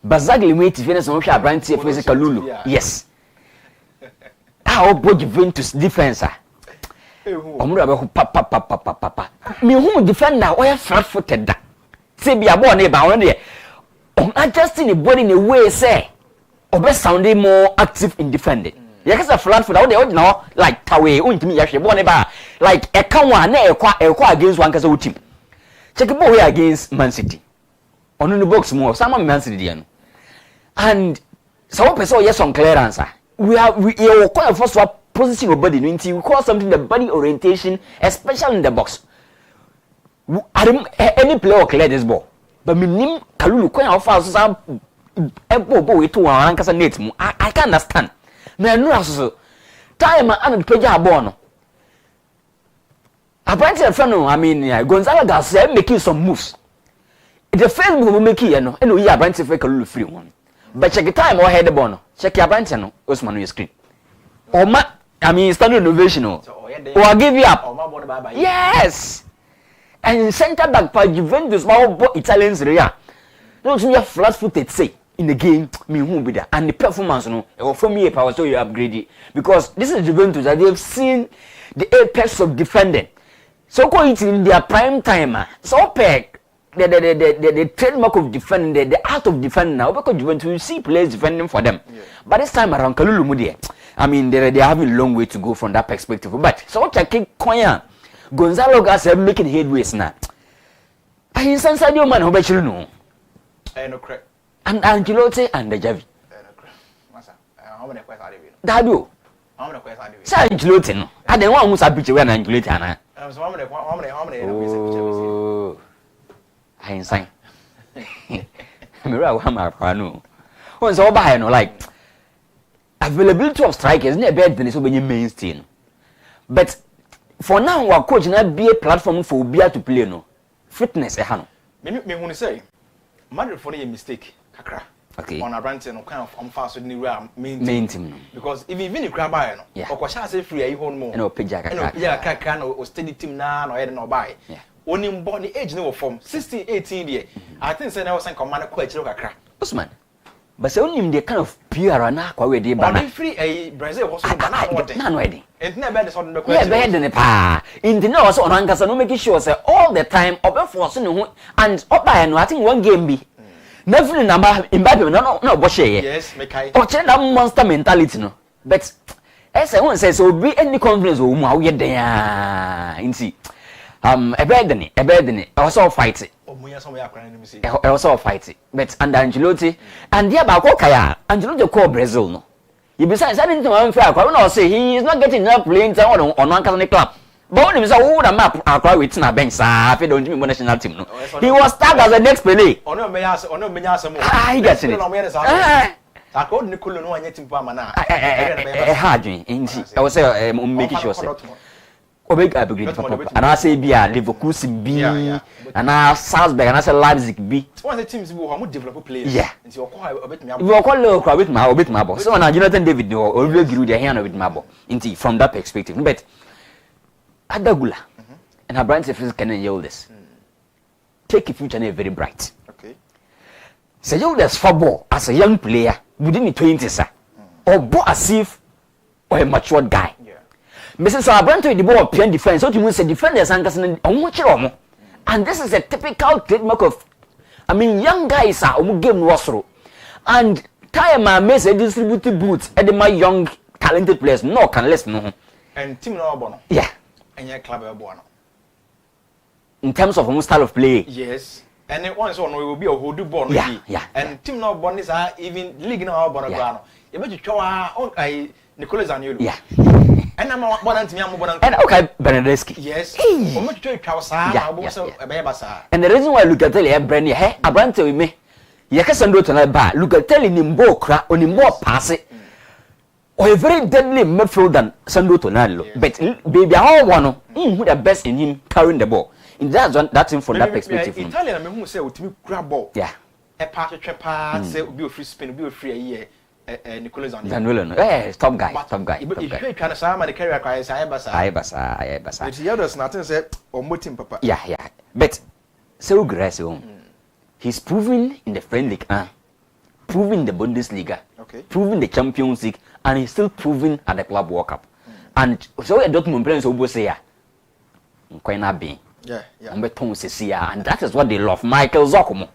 Bazagli wait to finish on a branch of first Kalulu. Yes. How about Juventus defense? Papa. Me who defender, or flat-footed. Say be a boy neighbor on there. Adjusting the body in a way, say, or best sounding more active in defending. Yes, a flat foot out there, no, like Tawe, me actually one neighbor, like a Kawan, a against one Kazo team. Check a boy against Man City. On the box more, some Man City. And so, yes, on clearance. We quite first position of body, we call something the body orientation, especially in the box. Any player clear this ball, but me name Kalulu quite how fast some elbow to one because I can't understand. Now, no, time and play a born. Apparently, a friend, I mean, Gonzalo Garcia making some moves. The first move will make it, and we are branching for Kalulu free one. But check the time or head the bono. Check your branch and OSMAN on your screen. Or standard innovation. Or I'll give you up. Yes. And center back for Juventus, Italians, those who are flat-footed say in the game, me who be there, and the performance, or for me, if I was so you upgrade it, because this is Juventus that they have seen the apex of defending. So call it in their prime time. So pack the trademark of defending, the art of defending now, because Juventus you see players defending for them. Yeah. But this time around, Kalulu Mudi, I mean, they have a long way to go from that perspective. But so take Konya. Gonzalo Garcia making headways now. I inside your man who bet you know. And Angelote and the Javi. How many questions are you? Dadu. How many questions are you? Say Angelote no. I don't want to picture when Angelote ana. How many? Oh. I inside. Mira Hamar Pano. Once all by no like availability of strikers never better than so many mainstay. But for now, our coach not be a platform for Ubia to play no. Fitness ehano. Me who say Madrid for a mistake kakra. Okay. On a branch no kind of fast with new main team. Because if even you grab by no, or kwasha say free you hold more. No pija kakra. Yeah, kakra no steady team na no head no buy. Yeah. Only body age no form 16 18 there. I think say now was command coach kakra. Osman. But say only the kind of pure na kwa we dey bana. On free a Brazil was so bana what. Na no wedding. It never the sort of question. Yeah, better than pa. In the no so on ankasa no make sure say all the time obe force no and up by no I think one game be. Never number Mbappe no bo share. Yes, make I. O che that monster mentality no. But say one say so be any confidence o mu awye den ah. Inti. Ebedeni. Also fight it. Also fight it. But and Angelotti and there ba ko kaya Angelotti call Brazil no. You besides I didn't want fair. I will say he is not getting enough playing time on one kind of club. But when he say who the map akwa with na bench sa fe don't me national team no. He was tagged as the next player. Ono menya some. He gets it. That called Nicolo no one yet in Pamana. Hard I was say making sure say Obeg agree and I say be a Leverkusen B and I Salzburg and I say Leipzig B. One of the teams who are develop players. Yeah. And so a bit me. We are called low with my boss. So now Jonathan David no always agree their hand with my boss. Indeed, from that perspective. But Adagula and her brand says can yell this. Take a future and very bright. Okay. Say you there's football as a young player within the 20s, or bought as if or a matured guy. Mrs. Abranto, the ball pian defense, so you say defenders and and this is a typical trademark of, young guys are game was through. And time I miss a distributed boots at my young talented players, no can listen. And team no bono. Yeah. And your club bono. In terms of style of play. Yes. And it once on we will be a whole do bono. Yeah. And team no bonus are even league no bono. You bet you show Nicolas Anulu. Yeah. And I'm not born to me. And okay, Benedeski. Yes. And the reason why Lucatelli brand here, I brand to me. Yakasando to my bar, Lucatelli Nimbo crack on him more pass it. Or a very deadly midfield than Sando Tonalo. But baby, all one who the best in him carrying the ball. In that's him from that perspective. Italian, I mean, who say to me, grab ball. Yeah. A part of Trepa, say, be a free spin, be a free a year. Nicolas Anulu. Eh, top guy. But if you can say, the carrier cries, I basa. It's the others, nothing said, or mutim papa. Yeah. But so Grasso, he's proven in the Friendly League, proven in the Bundesliga, proven the Champions League, and he's still proven at the Club World Cup. And so a Dortmund players will say, quite not being. Yeah. And that is what they love. Michael Zokmo,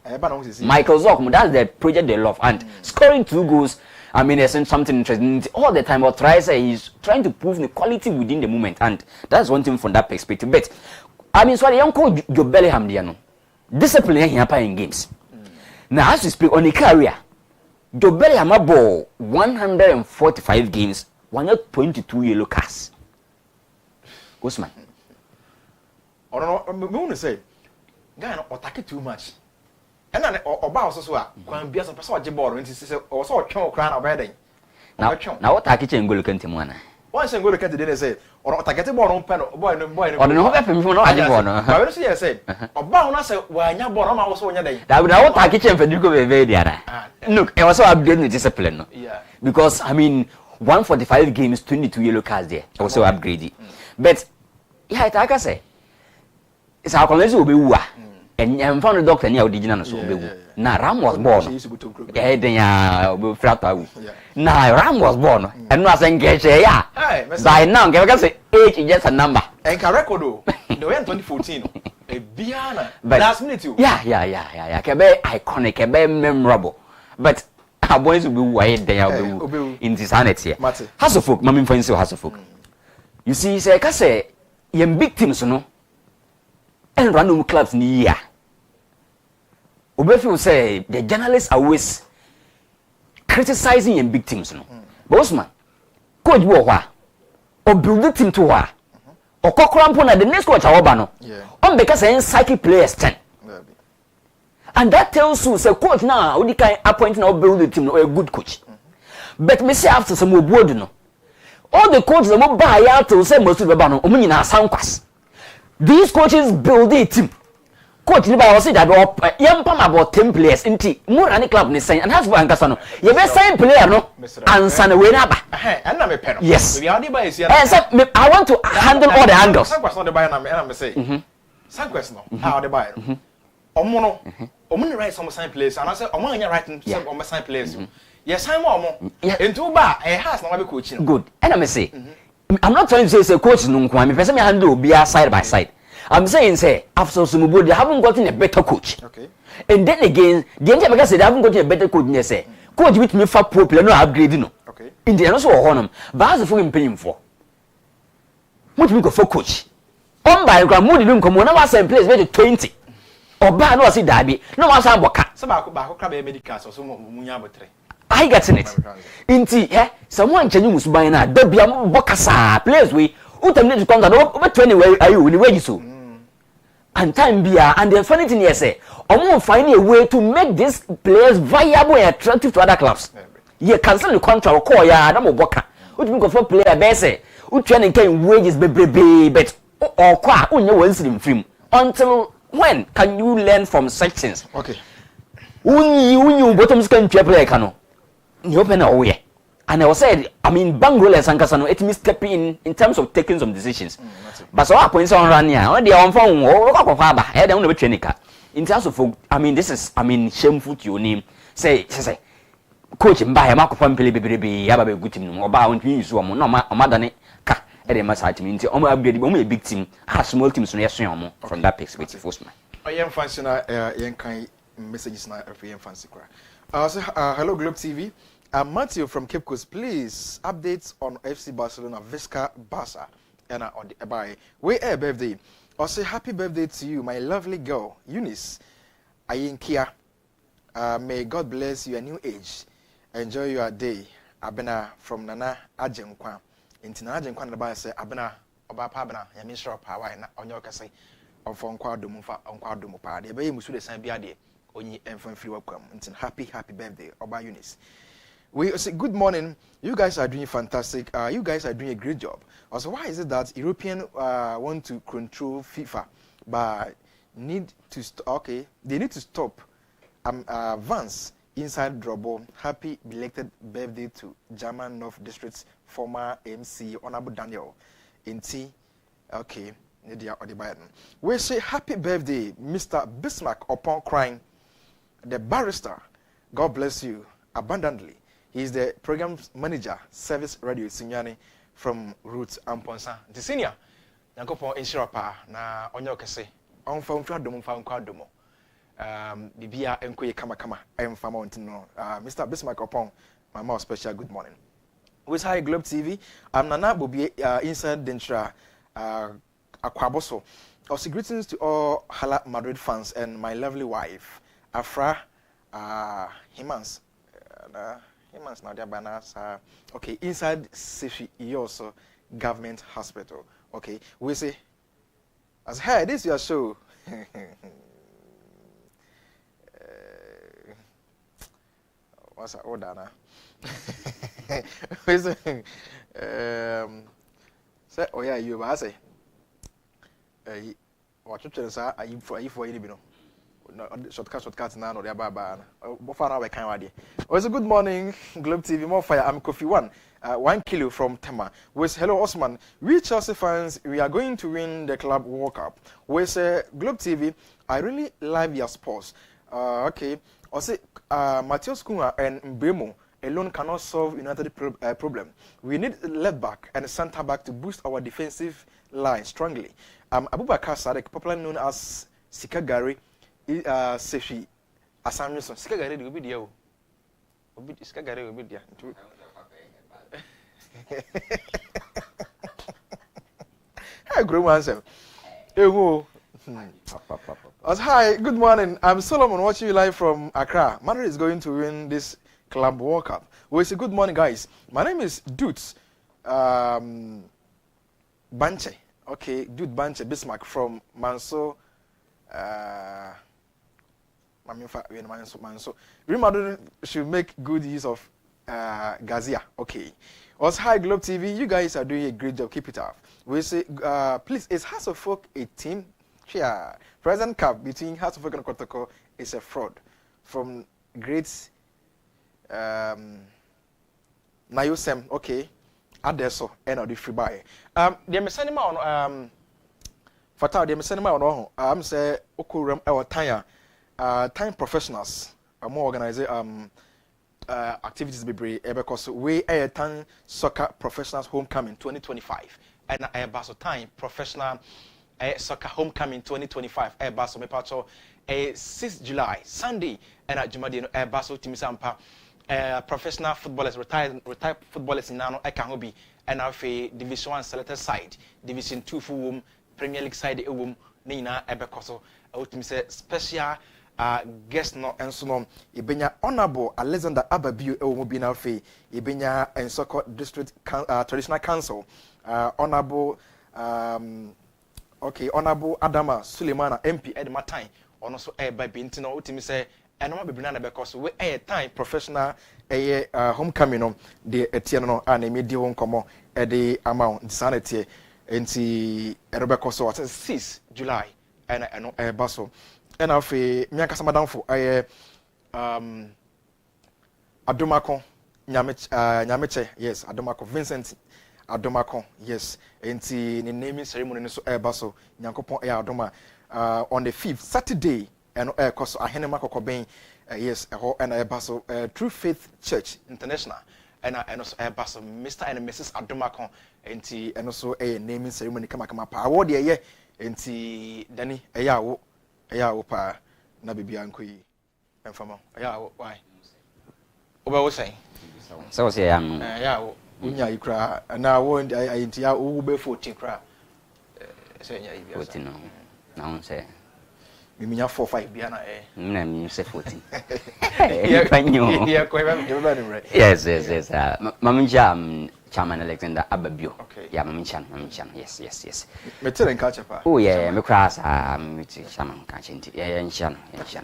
that's the project they love. And scoring 2 goals, there's something interesting all the time. What tries he's trying to prove the quality within the moment, and that's one thing from that perspective. But so the young coach Joe Bellingham, discipline here in games. Now, as we speak on the career, Joe Bellingham ball 145 games, 122 yellow cards. Osman. Or no, I'm going to say, guy, or take it too much. And then, or bows as well. Can be as a person of Jibor, and he says, or so a crown of wedding. Now, what I kitchen go look into one. Once I go to the say, or take a born on pen, boy, or no, I will see, I said, or bound us when you're born on also one day. That would not take kitchen for you go very Look, I also upgrading the discipline. Yeah. Because, 145 games, 22 yellow cards there. Also upgraded. But, yeah, like I say, it's our colleagues will be woo. And I found a doctor near original so be. Now Ram was born. Now Ram was born. And was engaged. Yeah. By now, can say age is just a number. And record the way 2014. A Biana. Last minute too. Yeah. Can be iconic, can be memorable. But our boys will be wide there in this sanity. Hasselfolk, Mammy Fancy Hasselfolk. You see, say, I say, you big teams, no. And random clubs in the year. Obefi will say the journalists are always criticizing in big teams. No? But Osman, coach Boha, or build the team to war, or Cockrampo, the next coach, no. On because I psychic players 10. And that tells you, say, coach now, we can appoint now build the team or a good coach. But me say after some more board, no. All the coaches that will buy out to say most of the banner, Omina sound class. These coaches build a team. Coach Niba was said that young Pam about 10 players in tea. More any club is saying, and that's why Ancasano. You best sign player, no? And San Winaba. And I'm a pen. Yes. I want to handle all the angles. Some question the buyer, and I'm saying, some question, how the buyer. Omono, Omun write some sign players, and I said, Omon writing some of my sign players. Yes, I'm more. In 2 bar, a house, no coaching. Good. And I'm say, I'm not trying to say coach no kwame person me handle be side by side. I'm saying say after Sumubo they haven't gotten a better coach. Okay. And then again, the entire because they haven't gotten a better coach they say. Coach with me for pro player no upgrade no. Okay. In the also honum. But as for him paying for. What we go for coach. On by gram mood no come na was in place be 20. Oba no see dabi. No was aboka. So ba crab medical so munya botre. I get in it. Inti, someone changing Musubai na Dobia Bokasa, players we utamne to come over 20 where are you in the way so. And time be and the funny thing here say, I'm finding a way to make these players viable and attractive to other clubs. ye cancel the contract call ya na mo boka utumi go for player be say utua ne kan wages bebrebe but or kwa unye wonsirim film until when can you learn from such things? Okay. Unyi bottom scan player kano ni open na oye. And I was said, I mean, Bangrol and Sankasano, it means stepping in terms of taking some decisions. But so I point on run here, on the on phone, or I don't know training. In terms of, I mean, this is, I mean, shameful to your name. Say, coach him by a mark of one baby, have a good team, or bound to use one, no matter. Ede masati minti omo abedi omo a big team has small teams no yeso omo from that perspective Osman. I am fancy na yen kan messages na every fancy cry. Hello Globe TV. Matthew from Cape Coast, please updates on FC Barcelona Visca Barca and on the by way birthday. Also happy birthday to you, my lovely girl Eunice Ayinkia. May God bless your new age. Enjoy your day. Abena from Nana Ajenkwa. Intina Ajenkwa na ba say abena oba pa abena ya mi sure pa why na onyo kase onfo nkwa domu fa nkwa domu pa de be musu de san bia de onyi enfan free welcome. Intin happy birthday Oba Eunice. We say good morning. You guys are doing fantastic. You guys are doing a great job. Also, why is it that Europeans want to control FIFA, but need to they need to stop Vance inside trouble. Happy belated birthday to German North District's former MC Honorable Daniel. Inti, okay, Nadia Odibayan. We say happy birthday, Mr. Bismarck upon crying. The barrister. God bless you abundantly. He is the program manager, Service Radio Sinyani from Roots Amponsa. The senior, Nankopon Inshirapa, na onyo kese. On fa unfa domo fa unka domo. Bibia enkoye kama I am fama ontino. Mr. Bismarck upon my most special good morning. With High Globe TV, I'm Nana Bobi inside Dentra Akwaboso. Also greetings to all Hala Madrid fans and my lovely wife, Afra Himans. Humans now, banners okay inside Sefi also government hospital. Okay, we say as hey, this is your show. What's that order now? We say say oh yeah you I say what you tell are you for you know. Shortcut now no baba bofana we kan wade. Also good morning Globe TV more fire. I'm Kofi 1 kilo from Tema. With hello Osman, we Chelsea fans, we are going to win the club World Cup. With Globe TV, I really love your sports. Okay, also Matheus Cunha and Mbemo alone cannot solve United problem. We need left back and center back to boost our defensive line strongly. Abubakar Sadek, popularly known as Sikagari, Sefi Asamison. Sikagari will be there. Sikagari will be there. Hi, great answer. Hi, good morning. I'm Solomon watching you live from Accra. Madrid is going to win this club World Cup. We say good morning, guys. My name is Dutz Banche. Okay, Dude Banche Bismarck from Manso. Real Madrid should make good use of Gazia. Okay. Also, High Globe TV, you guys are doing a great job. Keep it up. We say, please, is House of Folk a team? Yeah. Present cup between House of Folk and Kotoko is a fraud. From great Nayosem, okay. Adesso, and the free buy. The Messanima on Fatal, the Messanima on I'm say Okuram our time professionals are more organized activities be because we time soccer professionals homecoming 2025 and Basso time professional soccer homecoming 2025 Basso mepacho 6 July Sunday and at Jumadi Basso Timisampa professional footballers retired footballers in Nano Ekahobi and our Division 1 selected side Division 2 full Premier League side Nina Ebekoso ultimate special guest no enso no ibenya honorable Alexander Ababiu mobina fe ibenya Ensoko District Traditional Council honorable okay honorable Adama Sulemana MP Edmatan ono so by binti no ultimi say and no be na because we time professional homecoming no de etie no and me di won komo e de amount sanity enti Rebecca so 6 July and no baso and afi me akasa madamfo Adomako Nyameche yes Adomako Vincent Adomako yes enti ni naming ceremony no so baso Nyankopon Adoma on the 5th Saturday and cause ahenema kokoben yes and baso True Faith Church International and also baso Mr. and Mrs. Adomako enti and also naming ceremony kama pa award ye enti dani eyawo pa na bibia nkoyi emfama eyawo why oba wo say so say am eyawo unya ikra na wo enti ya wo be 14 kra say nya ibia 14 no na won say miminya 4-5 bia na na mi say 14 yeah ko eba ni right yes mamunja Chairman Alexander Ababio. Okay. Yeah, Maminchan. Yes. Me tell catch up. Oh yeah, me cross Chairman Kachinti. Yeah, Nchan.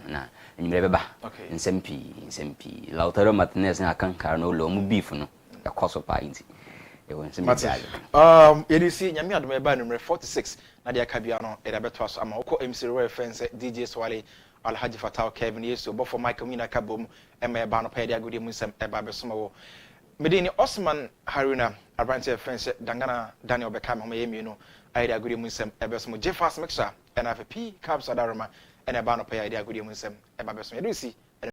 Na nyimebeba. Okay. Nsempi. Lautaro Martinez na kanka no lo mu beef no. Ya koso pa inti. E won nsempi. You see nyame adom eba number 46 na dia ka bia no e da beto aso ama okọ MC Royal Fence DJ Swale Alhaji Fatao Kevin Yesu bofo Michael Mina kabom ema eba no pa dia agudi mu nsem eba besoma wo Medini Osman Haruna Abrantia Fence Dangana Daniel Beckham Mayemi no idea good musem ebesom Jeffas Mixer and have a P Cabs Adarama and a ban of pay idea good musem ebabesom. You see